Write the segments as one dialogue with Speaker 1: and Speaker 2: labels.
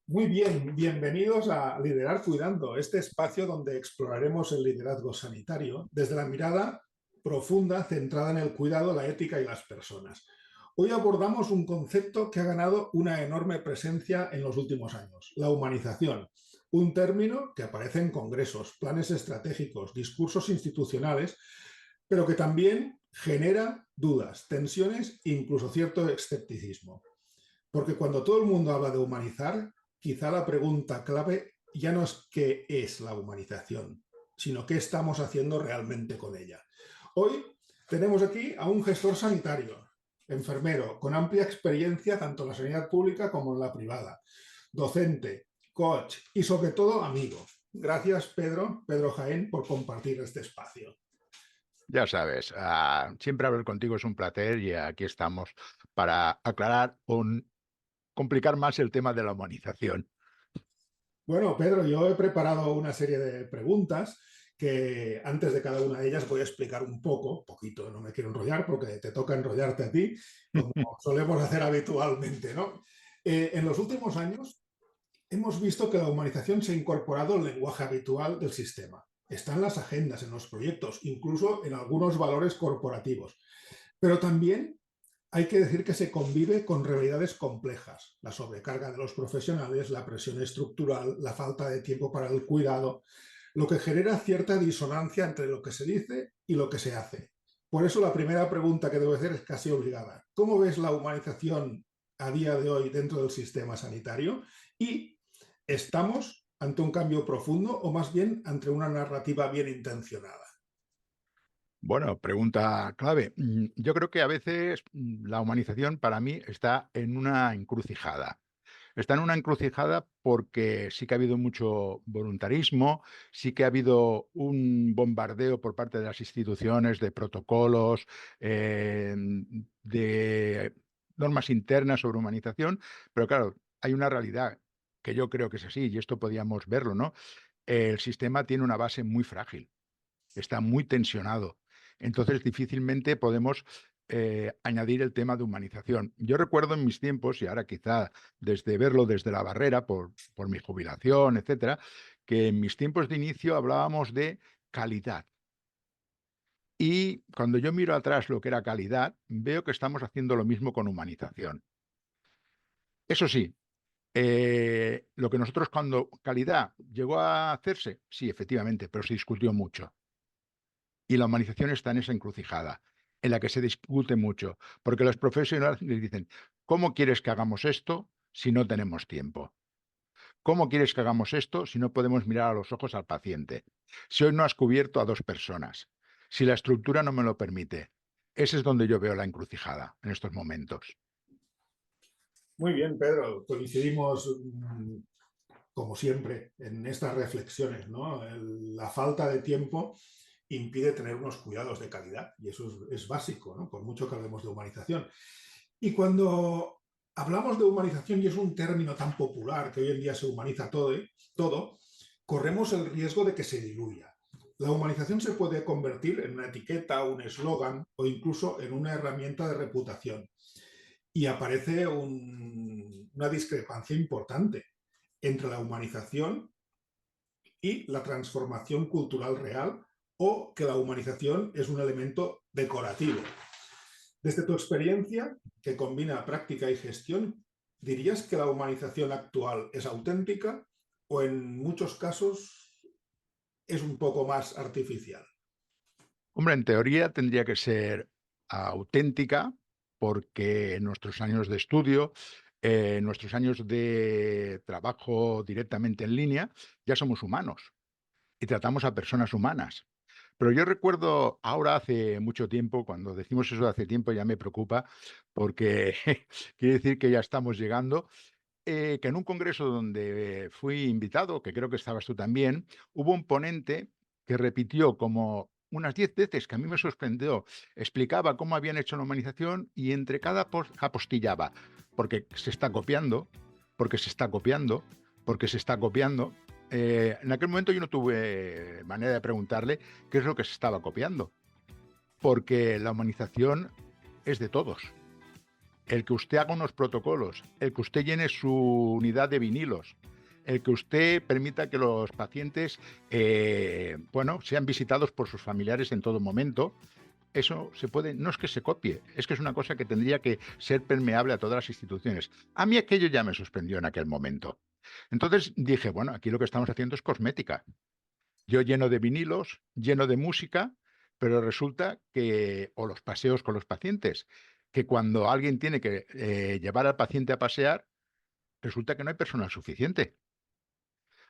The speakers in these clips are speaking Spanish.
Speaker 1: Muy bien, bienvenidos a Liderar Cuidando, este espacio donde exploraremos el liderazgo sanitario desde la mirada profunda centrada en el cuidado, la ética y las personas. Hoy abordamos un concepto que ha ganado una enorme presencia en los últimos años, la humanización, un término que aparece en congresos, planes estratégicos, discursos institucionales, pero que también genera dudas, tensiones e incluso cierto escepticismo. Porque cuando todo el mundo habla de humanizar, quizá la pregunta clave ya no es qué es la humanización, sino qué estamos haciendo realmente con ella. Hoy tenemos aquí a un gestor sanitario, enfermero, con amplia experiencia tanto en la sanidad pública como en la privada, docente, coach y sobre todo amigo. Gracias, Pedro Jaén, por compartir este espacio.
Speaker 2: Ya sabes, siempre hablar contigo es un placer y aquí estamos para aclarar o complicar más el tema de la humanización.
Speaker 1: Bueno, Pedro, yo he preparado una serie de preguntas que antes de cada una de ellas voy a explicar un poquito, no me quiero enrollar porque te toca enrollarte a ti, como solemos hacer habitualmente, ¿no? En los últimos años hemos visto que la humanización se ha incorporado al lenguaje habitual del sistema. Está en las agendas, en los proyectos, incluso en algunos valores corporativos. Pero también hay que decir que se convive con realidades complejas, la sobrecarga de los profesionales, la presión estructural, la falta de tiempo para el cuidado, lo que genera cierta disonancia entre lo que se dice y lo que se hace. Por eso la primera pregunta que debo hacer es casi obligada. ¿Cómo ves la humanización a día de hoy dentro del sistema sanitario? ¿Y estamos ante un cambio profundo o más bien ante una narrativa bien intencionada?
Speaker 2: Bueno, pregunta clave. Yo creo que a veces la humanización para mí está en una encrucijada. Está en una encrucijada porque sí que ha habido mucho voluntarismo, sí que ha habido un bombardeo por parte de las instituciones de protocolos, de normas internas sobre humanización, pero claro, hay una realidad que yo creo que es así, y esto podíamos verlo, ¿no? El sistema tiene una base muy frágil, está muy tensionado. Entonces, difícilmente podemos añadir el tema de humanización. Yo recuerdo en mis tiempos, y ahora quizá desde verlo desde la barrera, por mi jubilación, etcétera, que en mis tiempos de inicio hablábamos de calidad. Y cuando yo miro atrás lo que era calidad, veo que estamos haciendo lo mismo con humanización. Eso sí, lo que nosotros cuando calidad llegó a hacerse, sí, efectivamente, pero se discutió mucho. Y la humanización está en esa encrucijada, en la que se discute mucho, porque los profesionales les dicen, ¿cómo quieres que hagamos esto si no tenemos tiempo? ¿Cómo quieres que hagamos esto si no podemos mirar a los ojos al paciente? Si hoy no has cubierto a 2 personas, si la estructura no me lo permite. Ese es donde yo veo la encrucijada en estos momentos.
Speaker 1: Muy bien, Pedro. Coincidimos como siempre, en estas reflexiones, ¿no? La falta de tiempo impide tener unos cuidados de calidad y eso es básico, ¿no? Por mucho que hablemos de humanización. Y cuando hablamos de humanización y es un término tan popular que hoy en día se humaniza todo, corremos el riesgo de que se diluya. La humanización se puede convertir en una etiqueta, un eslogan o incluso en una herramienta de reputación. Y aparece una discrepancia importante entre la humanización y la transformación cultural real o que la humanización es un elemento decorativo. Desde tu experiencia, que combina práctica y gestión, ¿dirías que la humanización actual es auténtica o en muchos casos es un poco más artificial?
Speaker 2: Hombre, en teoría tendría que ser auténtica, porque en nuestros años de estudio, en nuestros años de trabajo directamente en línea, ya somos humanos y tratamos a personas humanas. Pero yo recuerdo ahora hace mucho tiempo, cuando decimos eso de hace tiempo ya me preocupa, porque quiere decir que ya estamos llegando, que en un congreso donde fui invitado, que creo que estabas tú también, hubo un ponente que repitió como unas 10 veces, que a mí me sorprendió. Explicaba cómo habían hecho la humanización y entre cada apostillaba, porque se está copiando, porque se está copiando, porque se está copiando. En aquel momento yo no tuve manera de preguntarle qué es lo que se estaba copiando, porque la humanización es de todos. el que usted haga unos protocolos, el que usted llene su unidad de vinilos, el que usted permita que los pacientes sean visitados por sus familiares en todo momento. Eso se puede, no es que se copie, es que es una cosa que tendría que ser permeable a todas las instituciones. A mí aquello ya me sorprendió en aquel momento. Entonces dije, bueno, aquí lo que estamos haciendo es cosmética. Yo lleno de vinilos, lleno de música, pero resulta que, o los paseos con los pacientes, que cuando alguien tiene que llevar al paciente a pasear, resulta que no hay personal suficiente.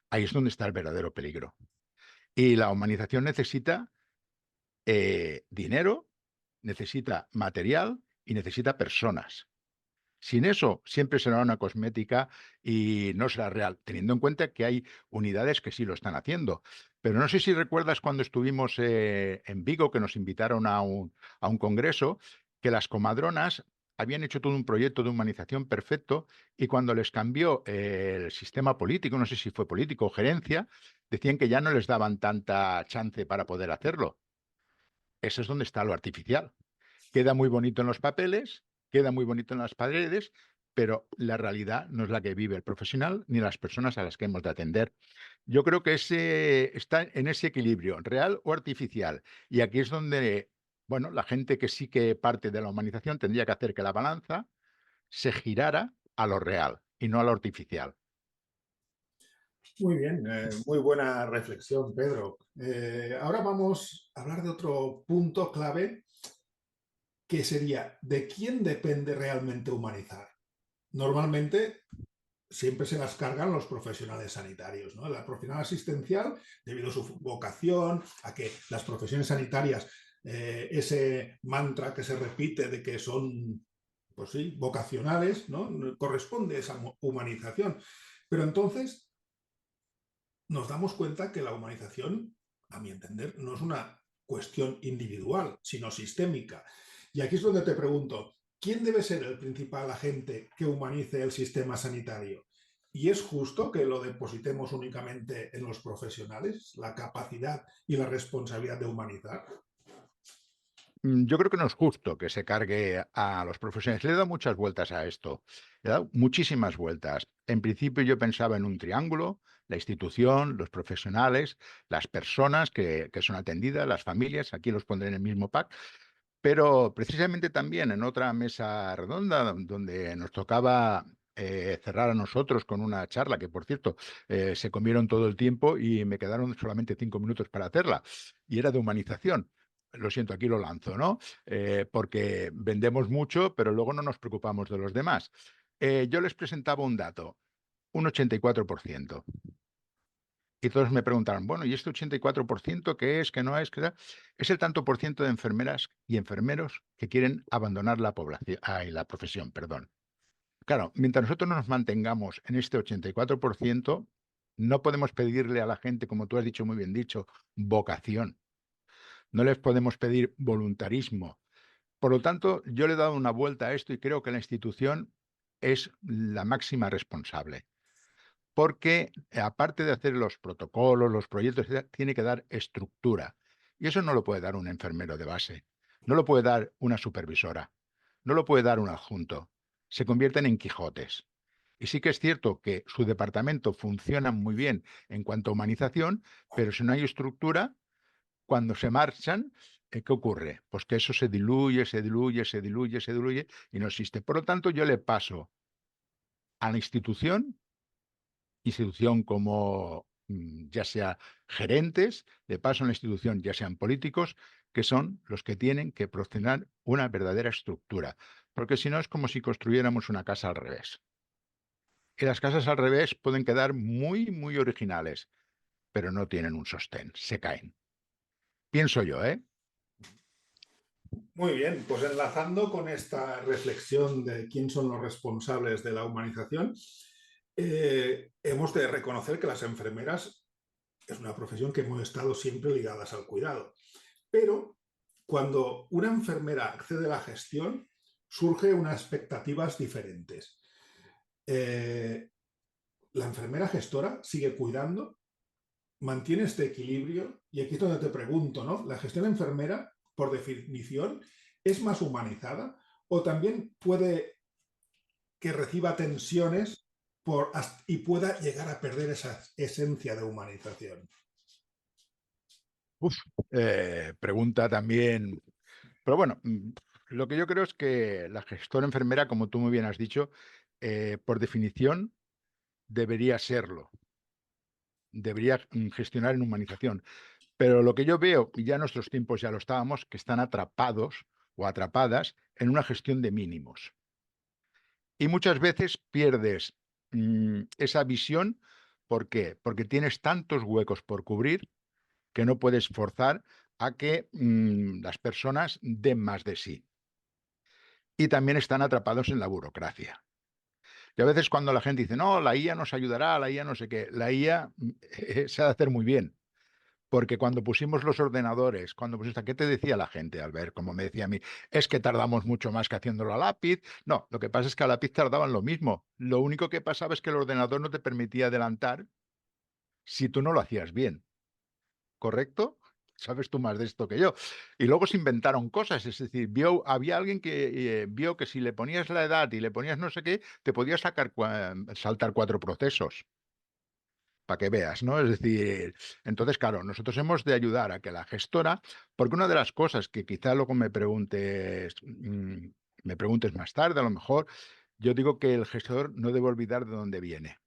Speaker 2: Ahí es donde está el verdadero peligro. Y la humanización necesita dinero, necesita material y necesita personas. Sin eso, siempre será una cosmética y no será real, teniendo en cuenta que hay unidades que sí lo están haciendo. Pero no sé si recuerdas cuando estuvimos en Vigo, que nos invitaron a un congreso, que las comadronas habían hecho todo un proyecto de humanización perfecto y cuando les cambió el sistema político, no sé si fue político o gerencia, decían que ya no les daban tanta chance para poder hacerlo. Eso es donde está lo artificial. Queda muy bonito en los papeles, queda muy bonito en las paredes, pero la realidad no es la que vive el profesional ni las personas a las que hemos de atender. Yo creo que está en ese equilibrio, real o artificial. Y aquí es donde, bueno, la gente que sí que parte de la humanización tendría que hacer que la balanza se girara a lo real y no a lo artificial.
Speaker 1: Muy bien, muy buena reflexión, Pedro. Ahora vamos a hablar de otro punto clave que sería ¿de quién depende realmente humanizar? Normalmente siempre se las cargan los profesionales sanitarios, ¿no? La profesional asistencial, debido a su vocación, a que las profesiones sanitarias, ese mantra que se repite de que son, pues sí, vocacionales, ¿no? Corresponde esa humanización. Pero entonces nos damos cuenta que la humanización, a mi entender, no es una cuestión individual, sino sistémica. Y aquí es donde te pregunto, ¿quién debe ser el principal agente que humanice el sistema sanitario? ¿Y es justo que lo depositemos únicamente en los profesionales, la capacidad y la responsabilidad de humanizar?
Speaker 2: Yo creo que no es justo que se cargue a los profesionales. Le he dado muchas vueltas a esto. Le he dado muchísimas vueltas. En principio yo pensaba en un triángulo, la institución, los profesionales, las personas que son atendidas, las familias, aquí los pondré en el mismo pack, pero precisamente también en otra mesa redonda donde nos tocaba cerrar a nosotros con una charla, que por cierto se comieron todo el tiempo y me quedaron solamente 5 minutos para hacerla, y era de humanización. Lo siento, aquí lo lanzo, ¿no? Porque vendemos mucho, pero luego no nos preocupamos de los demás. Yo les presentaba un dato, un 84%. Y todos me preguntaron, bueno, ¿y este 84% qué es, qué no es? Qué tal? Es el tanto por ciento de enfermeras y enfermeros que quieren abandonar la población, la profesión, perdón. Claro, mientras nosotros nos mantengamos en este 84%, no podemos pedirle a la gente, como tú has dicho muy bien dicho, vocación. No les podemos pedir voluntarismo. Por lo tanto, yo le he dado una vuelta a esto y creo que la institución es la máxima responsable. Porque aparte de hacer los protocolos, los proyectos, tiene que dar estructura. Y eso no lo puede dar un enfermero de base, no lo puede dar una supervisora, no lo puede dar un adjunto. Se convierten en Quijotes. Y sí que es cierto que su departamento funciona muy bien en cuanto a humanización, pero si no hay estructura, cuando se marchan, ¿qué ocurre? Pues que eso se diluye, se diluye, se diluye, se diluye y no existe. Por lo tanto, yo le paso a la institución como ya sea gerentes, de paso en la institución ya sean políticos, que son los que tienen que proporcionar una verdadera estructura, porque si no es como si construyéramos una casa al revés. Y las casas al revés pueden quedar muy, muy originales, pero no tienen un sostén, se caen. Pienso yo, ¿eh?
Speaker 1: Muy bien, pues enlazando con esta reflexión de quién son los responsables de la humanización, hemos de reconocer que las enfermeras es una profesión que hemos estado siempre ligadas al cuidado. Pero cuando una enfermera accede a la gestión, surgen unas expectativas diferentes. Eh, la enfermera gestora sigue cuidando, mantiene este equilibrio, y aquí es donde te pregunto, ¿no? ¿La gestión enfermera, por definición, es más humanizada o también puede que reciba tensiones y pueda llegar a perder esa esencia de humanización?
Speaker 2: Uf, pregunta también. Pero bueno, lo que yo creo es que la gestora enfermera, como tú muy bien has dicho, por definición debería serlo, debería gestionar en humanización. Pero lo que yo veo, y ya en nuestros tiempos ya lo estábamos, que están atrapados o atrapadas en una gestión de mínimos. Y muchas veces pierdes esa visión. ¿Por qué? Porque tienes tantos huecos por cubrir que no puedes forzar a que las personas den más de sí. Y también están atrapados en la burocracia. Y a veces cuando la gente dice, no, la IA nos ayudará, la IA no sé qué, la IA se ha de hacer muy bien. Porque cuando pusimos los ordenadores, ¿qué te decía la gente al ver? Como me decía a mí, es que tardamos mucho más que haciéndolo a lápiz. No, lo que pasa es que a lápiz tardaban lo mismo. Lo único que pasaba es que el ordenador no te permitía adelantar si tú no lo hacías bien. ¿Correcto? Sabes tú más de esto que yo. Y luego se inventaron cosas, es decir, había alguien que vio que si le ponías la edad y le ponías no sé qué, te podía saltar 4 procesos, para que veas, ¿no? Es decir, entonces, claro, nosotros hemos de ayudar a que la gestora, porque una de las cosas que quizá luego me preguntes más tarde, a lo mejor, yo digo que el gestor no debe olvidar de dónde viene.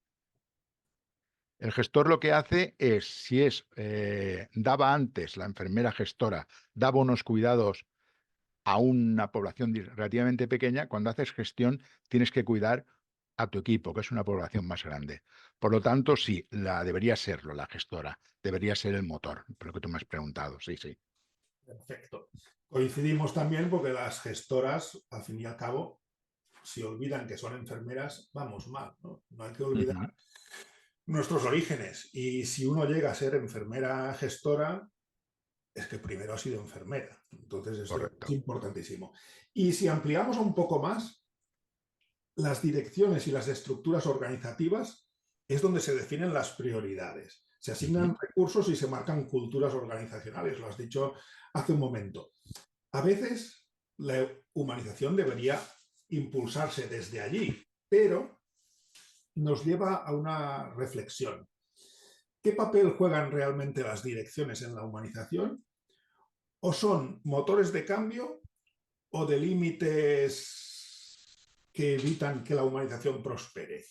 Speaker 2: El gestor lo que hace es, si daba antes la enfermera gestora, daba unos cuidados a una población relativamente pequeña, cuando haces gestión tienes que cuidar a tu equipo, que es una población más grande. Por lo tanto, sí, debería serlo la gestora, debería ser el motor, por lo que tú me has preguntado, sí, sí.
Speaker 1: Perfecto. Coincidimos también porque las gestoras, al fin y al cabo, si olvidan que son enfermeras, vamos mal, ¿no? No hay que olvidar
Speaker 2: Ujú.
Speaker 1: nuestros orígenes. Y si uno llega a ser enfermera gestora, es que primero ha sido enfermera. Entonces, esto es
Speaker 2: Correcto.
Speaker 1: importantísimo. Y si ampliamos un poco más, las direcciones y las estructuras organizativas es donde se definen las prioridades. Se
Speaker 2: Ujú.
Speaker 1: asignan recursos y se marcan culturas organizacionales, lo has dicho hace un momento. A veces la humanización debería impulsarse desde allí, pero nos lleva a una reflexión. ¿Qué papel juegan realmente las direcciones en la humanización? ¿O son motores de cambio o de límites que evitan que la humanización prospere?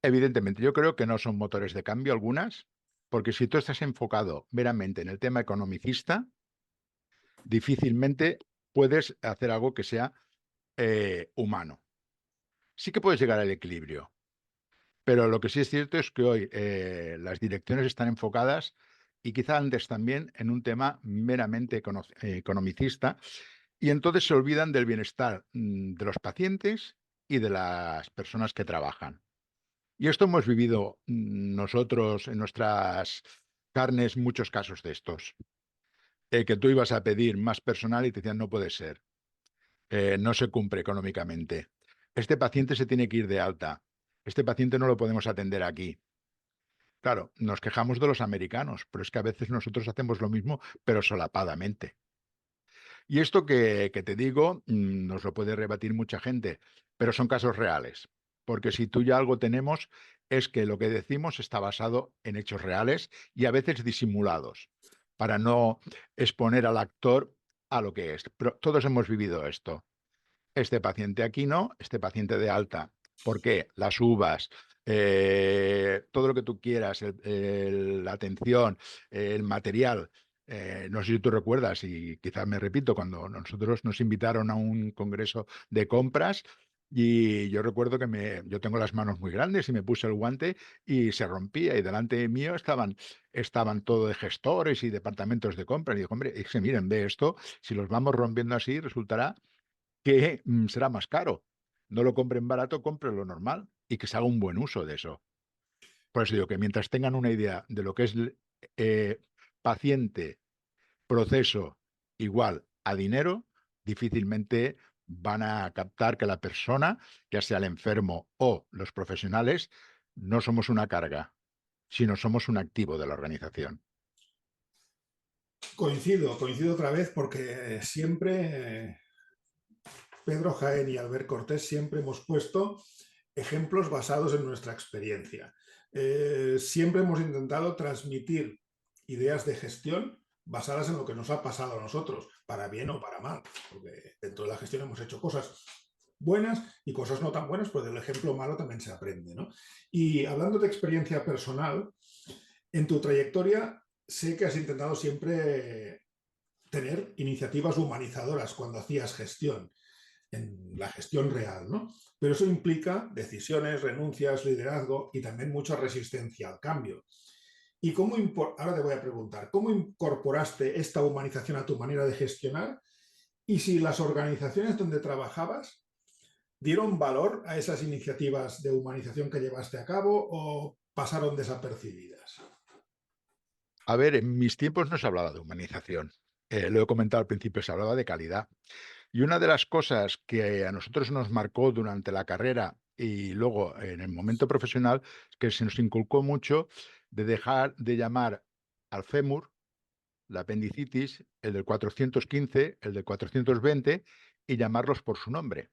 Speaker 2: Evidentemente, yo creo que no son motores de cambio algunas, porque si tú estás enfocado meramente en el tema economicista, difícilmente puedes hacer algo que sea humano. Sí que puedes llegar al equilibrio, pero lo que sí es cierto es que hoy las direcciones están enfocadas y quizá antes también en un tema meramente economicista, y entonces se olvidan del bienestar de los pacientes y de las personas que trabajan. Y esto hemos vivido nosotros en nuestras carnes muchos casos de estos, que tú ibas a pedir más personal y te decían no puede ser, no se cumple económicamente. Este paciente se tiene que ir de alta. Este paciente no lo podemos atender aquí. Claro, nos quejamos de los americanos, pero es que a veces nosotros hacemos lo mismo, pero solapadamente. Y esto que te digo, nos lo puede rebatir mucha gente, pero son casos reales. Porque si tú ya algo tenemos, es que lo que decimos está basado en hechos reales y a veces disimulados, para no exponer al actor a lo que es. Pero todos hemos vivido esto. Este paciente aquí no, este paciente de alta. ¿Por qué? Las uvas, todo lo que tú quieras, la atención, el material. No sé si tú recuerdas, y quizás me repito, cuando nosotros nos invitaron a un congreso de compras, y yo recuerdo que yo tengo las manos muy grandes y me puse el guante y se rompía, y delante mío estaban todo de gestores y departamentos de compra. Y digo, hombre, es que miren, ve esto, si los vamos rompiendo así, resultará que será más caro. No lo compren barato, compren lo normal y que se haga un buen uso de eso. Por eso digo que mientras tengan una idea de lo que es eh, paciente, proceso igual a dinero, difícilmente van a captar que la persona, ya sea el enfermo o los profesionales, no somos una carga, sino somos un activo de la organización.
Speaker 1: Coincido otra vez porque siempre Pedro Jaén y Albert Cortés siempre hemos puesto ejemplos basados en nuestra experiencia. Siempre hemos intentado transmitir ideas de gestión basadas en lo que nos ha pasado a nosotros, para bien o para mal, porque dentro de la gestión hemos hecho cosas buenas y cosas no tan buenas, pues del ejemplo malo también se aprende, ¿no? Y hablando de experiencia personal, en tu trayectoria sé que has intentado siempre tener iniciativas humanizadoras cuando hacías gestión, en la gestión real, ¿no? Pero eso implica decisiones, renuncias, liderazgo y también mucha resistencia al cambio. ¿Y ahora te voy a preguntar, cómo incorporaste esta humanización a tu manera de gestionar? Y si las organizaciones donde trabajabas dieron valor a esas iniciativas de humanización que llevaste a cabo o pasaron desapercibidas.
Speaker 2: A ver, en mis tiempos no se hablaba de humanización. Lo he comentado al principio, se hablaba de calidad. Y una de las cosas que a nosotros nos marcó durante la carrera y luego en el momento profesional es que se nos inculcó mucho de dejar de llamar al fémur, la apendicitis, el del 415, el del 420 y llamarlos por su nombre.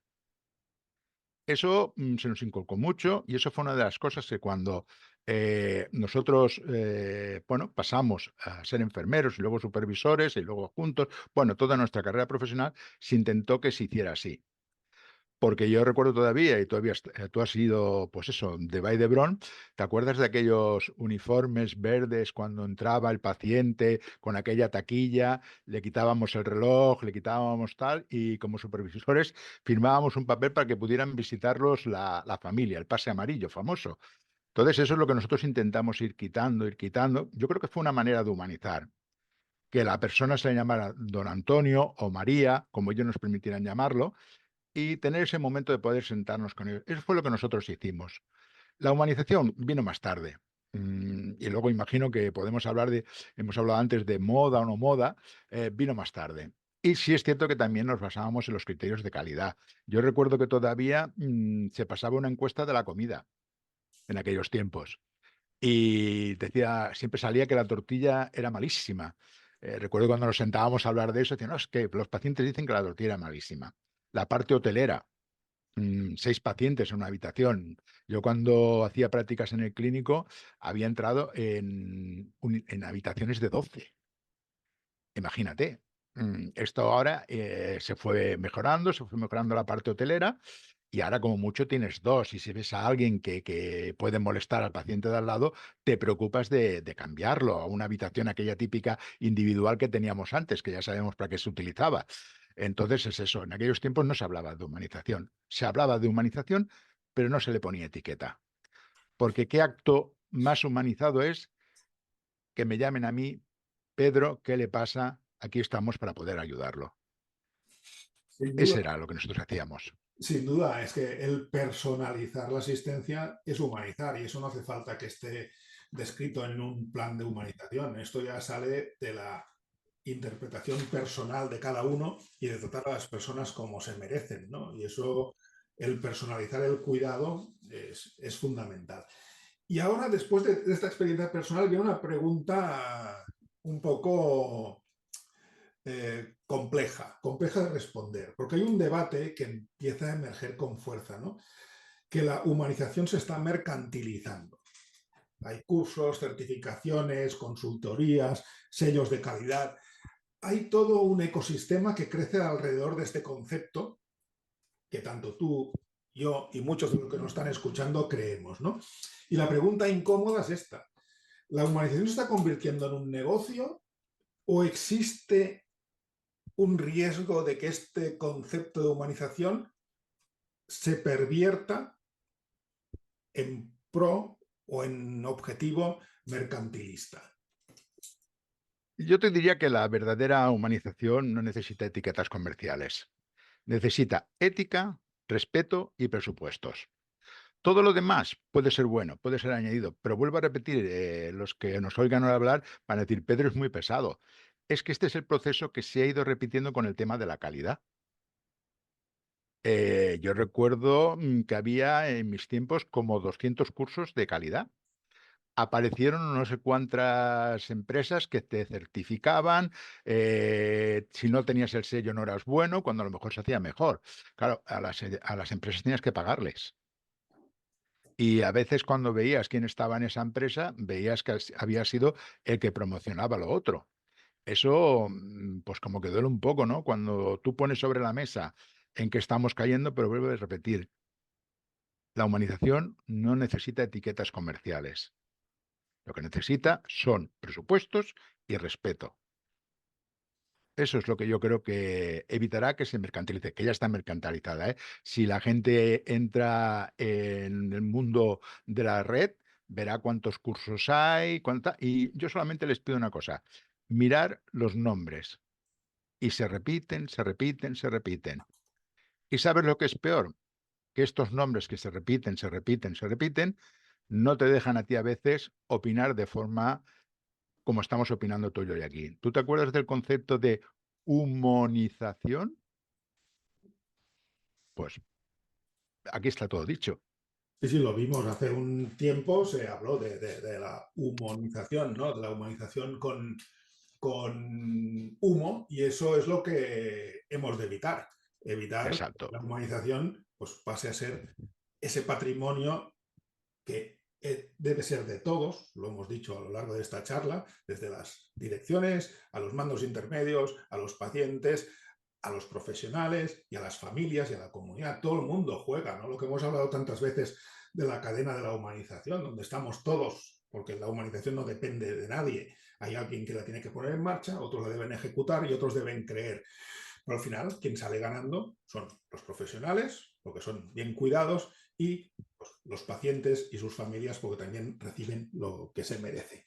Speaker 2: Eso se nos inculcó mucho y eso fue una de las cosas que cuando nosotros bueno, pasamos a ser enfermeros y luego supervisores y luego juntos, bueno, toda nuestra carrera profesional se intentó que se hiciera así. Porque yo recuerdo todavía, y tú has ido, pues eso, de Vall d'Hebron, ¿te acuerdas de aquellos uniformes verdes cuando entraba el paciente con aquella taquilla? Le quitábamos el reloj, le quitábamos tal, y como supervisores firmábamos un papel para que pudieran visitarlos la familia, el pase amarillo famoso. Entonces, eso es lo que nosotros intentamos ir quitando, ir quitando. Yo creo que fue una manera de humanizar, que la persona se le llamara don Antonio o María, como ellos nos permitieran llamarlo, y tener ese momento de poder sentarnos con ellos. Eso fue lo que nosotros hicimos. La humanización vino más tarde. Y luego imagino que podemos hablar hemos hablado antes de moda o no moda, vino más tarde. Y sí es cierto que también nos basábamos en los criterios de calidad. Yo recuerdo que todavía se pasaba una encuesta de la comida en aquellos tiempos. Y decía, siempre salía que la tortilla era malísima. Recuerdo cuando nos sentábamos a hablar de eso, decían, no, es que los pacientes dicen que la tortilla era malísima. La parte hotelera, 6 pacientes en una habitación. Yo cuando hacía prácticas en el clínico había entrado en habitaciones de 12. Imagínate. Esto ahora se fue mejorando la parte hotelera y ahora como mucho tienes 2 y si ves a alguien que puede molestar al paciente de al lado, te preocupas de cambiarlo a una habitación aquella típica individual que teníamos antes, que ya sabemos para qué se utilizaba. Entonces es eso, en aquellos tiempos no se hablaba de humanización. Se hablaba de humanización, pero no se le ponía etiqueta. Porque ¿qué acto más humanizado es que me llamen a mí, Pedro, qué le pasa? Aquí estamos para poder ayudarlo.
Speaker 1: Sin
Speaker 2: Ese
Speaker 1: duda,
Speaker 2: era lo que nosotros hacíamos.
Speaker 1: sin duda, es que el personalizar la asistencia es humanizar y eso no hace falta que esté descrito en un plan de humanización. Esto ya sale de la interpretación personal de cada uno y de tratar a las personas como se merecen, ¿no? Y eso, el personalizar el cuidado es fundamental. Y ahora, después de esta experiencia personal, viene una pregunta un poco compleja de responder, porque hay un debate que empieza a emerger con fuerza, ¿no? Que la humanización se está mercantilizando. Hay cursos, certificaciones, consultorías, sellos de calidad. Hay todo un ecosistema que crece alrededor de este concepto que tanto tú, yo y muchos de los que nos están escuchando creemos, ¿no? Y la pregunta incómoda es esta. ¿La humanización se está convirtiendo en un negocio o existe un riesgo de que este concepto de humanización se pervierta en pro o en objetivo mercantilista?
Speaker 2: Yo te diría que la verdadera humanización no necesita etiquetas comerciales. Necesita ética, respeto y presupuestos. Todo lo demás puede ser bueno, puede ser añadido, pero vuelvo a repetir, los que nos oigan ahora hablar van a decir, Pedro es muy pesado. Es que este es el proceso que se ha ido repitiendo con el tema de la calidad. Yo recuerdo que había en mis tiempos como 200 cursos de calidad. aparecieron no sé cuántas empresas que te certificaban, si no tenías el sello no eras bueno, cuando a lo mejor se hacía mejor. Claro, a las empresas tenías que pagarles. Y a veces cuando veías quién estaba en esa empresa, veías que había sido el que promocionaba lo otro. Eso, pues como que duele un poco, ¿no? Cuando tú pones sobre la mesa en que estamos cayendo, pero vuelvo a repetir, la humanización no necesita etiquetas comerciales. Lo que necesita son presupuestos y respeto. Eso es lo que yo creo que evitará que se mercantilice, que ya está mercantilizada, ¿eh? Si la gente entra en el mundo de la red, verá cuántos cursos hay, y yo solamente les pido una cosa, mirar los nombres. Y se repiten, se repiten, se repiten. ¿Y sabes lo que es peor? Que estos nombres que se repiten, se repiten, se repiten, no te dejan a ti a veces opinar de forma como estamos opinando tú y yo hoy aquí. ¿Tú te acuerdas del concepto de humanización? Pues aquí está todo dicho.
Speaker 1: Sí, sí, lo vimos hace un tiempo, se habló de la humanización, ¿no? De la humanización con humo, y eso es lo que hemos de evitar. Evitar que
Speaker 2: Exacto.
Speaker 1: la humanización pues, pase a ser ese patrimonio que debe ser de todos, lo hemos dicho a lo largo de esta charla, desde las direcciones, a los mandos intermedios, a los pacientes, a los profesionales y a las familias y a la comunidad. Todo el mundo juega, ¿no? Lo que hemos hablado tantas veces de la cadena de la humanización, donde estamos todos, porque la humanización no depende de nadie. Hay alguien que la tiene que poner en marcha, otros la deben ejecutar y otros deben creer. Pero al final, quien sale ganando son los profesionales, porque son bien cuidados, y pues, los pacientes y sus familias, porque también reciben lo que se merece.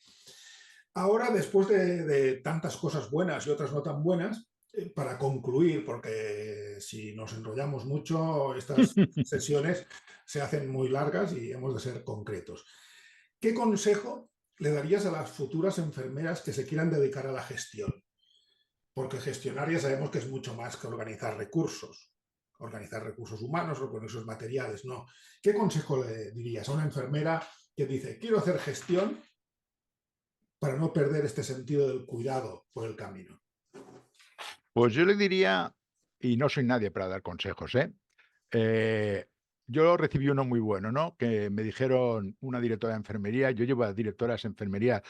Speaker 1: Ahora, después de tantas cosas buenas y otras no tan buenas, para concluir, porque si nos enrollamos mucho, estas sesiones se hacen muy largas y hemos de ser concretos. ¿Qué consejo le darías a las futuras enfermeras que se quieran dedicar a la gestión? Porque gestionar ya sabemos que es mucho más que organizar recursos humanos, recursos materiales, no. ¿Qué consejo le dirías a una enfermera que dice, quiero hacer gestión para no perder este sentido del cuidado por el camino?
Speaker 2: Pues yo le diría, y no soy nadie para dar consejos, ¿eh? Eh, yo recibí uno muy bueno, ¿no? Que me dijeron una directora de enfermería, yo llevo a directoras de enfermería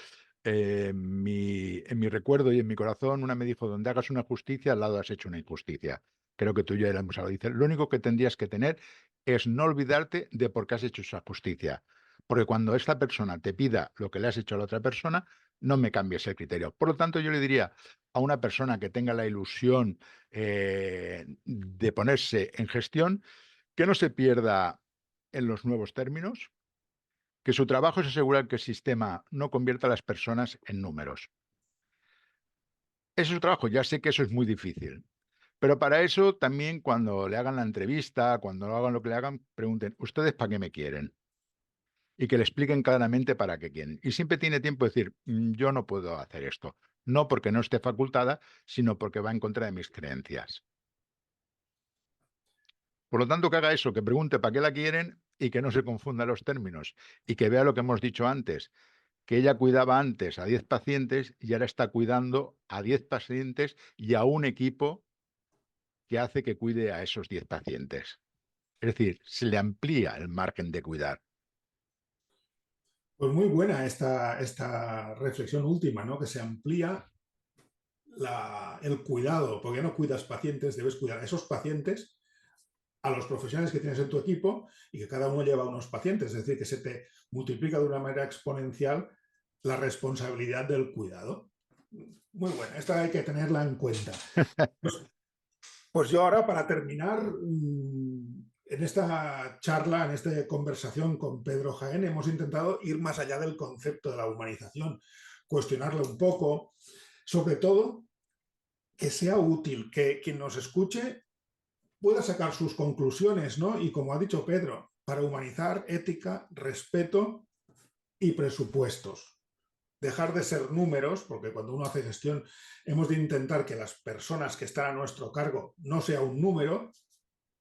Speaker 2: en mi recuerdo y en mi corazón, una me dijo, donde hagas una justicia, al lado has hecho una injusticia. Creo que tú y yo ya lo hemos hablado. Dice, lo único que tendrías que tener es no olvidarte de por qué has hecho esa justicia. Porque cuando esta persona te pida lo que le has hecho a la otra persona, no me cambies el criterio. Por lo tanto, yo le diría a una persona que tenga la ilusión de ponerse en gestión, que no se pierda en los nuevos términos, que su trabajo es asegurar que el sistema no convierta a las personas en números. Ese es su trabajo, ya sé que eso es muy difícil, pero para eso también cuando le hagan la entrevista, cuando hagan lo que le hagan, pregunten, ¿ustedes para qué me quieren? Y que le expliquen claramente para qué quieren. Y siempre tiene tiempo de decir, yo no puedo hacer esto, no porque no esté facultada, sino porque va en contra de mis creencias. Por lo tanto, que haga eso, que pregunte para qué la quieren y que no se confundan los términos y que vea lo que hemos dicho antes, que ella cuidaba antes a 10 pacientes y ahora está cuidando a 10 pacientes y a un equipo que hace que cuide a esos 10 pacientes. Es decir, se le amplía el margen de cuidar.
Speaker 1: Pues muy buena esta reflexión última, ¿no? Que se amplía el cuidado, porque ya no cuidas pacientes, debes cuidar a esos pacientes, a los profesionales que tienes en tu equipo y que cada uno lleva unos pacientes, es decir, que se te multiplica de una manera exponencial la responsabilidad del cuidado. Muy buena, esta hay que tenerla en cuenta. Pues, pues yo ahora, para terminar, en esta charla, en esta conversación con Pedro Jaén, hemos intentado ir más allá del concepto de la humanización, cuestionarlo un poco, sobre todo que sea útil, que quien nos escuche pueda sacar sus conclusiones, ¿no? Y como ha dicho Pedro, para humanizar, ética, respeto y presupuestos. Dejar de ser números, porque cuando uno hace gestión hemos de intentar que las personas que están a nuestro cargo no sea un número,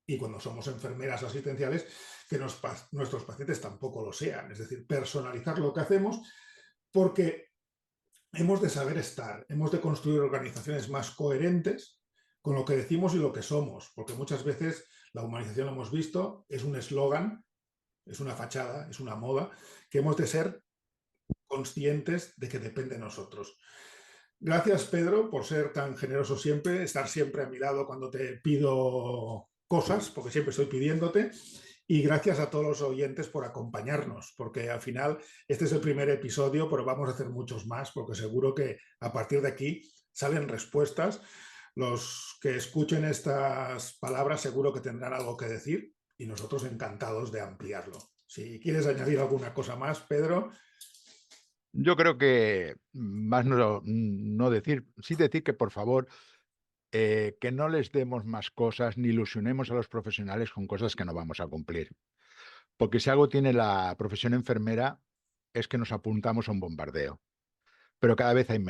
Speaker 1: y cuando somos enfermeras asistenciales, que nuestros pacientes tampoco lo sean. Es decir, personalizar lo que hacemos porque hemos de saber estar, hemos de construir organizaciones más coherentes con lo que decimos y lo que somos, porque muchas veces la humanización, lo hemos visto, es un eslogan, es una fachada, es una moda, que hemos de ser conscientes de que depende de nosotros. Gracias, Pedro, por ser tan generoso siempre, estar siempre a mi lado cuando te pido cosas, porque siempre estoy pidiéndote. Y gracias a todos los oyentes por acompañarnos, porque al final este es el primer episodio, pero vamos a hacer muchos más, porque seguro que a partir de aquí salen respuestas. Los que escuchen estas palabras seguro que tendrán algo que decir y nosotros encantados de ampliarlo. Si quieres añadir alguna cosa más, Pedro.
Speaker 2: Yo creo que más no decir, sí decir que por favor que no les demos más cosas ni ilusionemos a los profesionales con cosas que no vamos a cumplir. Porque si algo tiene la profesión enfermera es que nos apuntamos a un bombardeo. Pero cada vez hay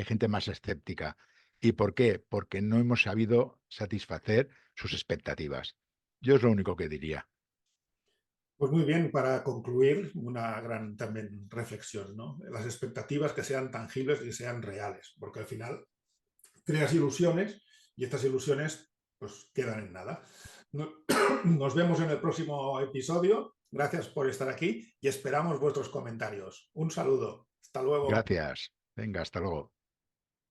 Speaker 2: gente más escéptica. ¿Y por qué? Porque no hemos sabido satisfacer sus expectativas. Yo es lo único que diría.
Speaker 1: Pues muy bien, para concluir, una gran también reflexión, ¿no? Las expectativas que sean tangibles y que sean reales, porque al final creas ilusiones y estas ilusiones pues quedan en nada. Nos vemos en el próximo episodio. Gracias por estar aquí y esperamos vuestros comentarios. Un saludo. Hasta luego.
Speaker 2: Gracias. Venga, hasta luego.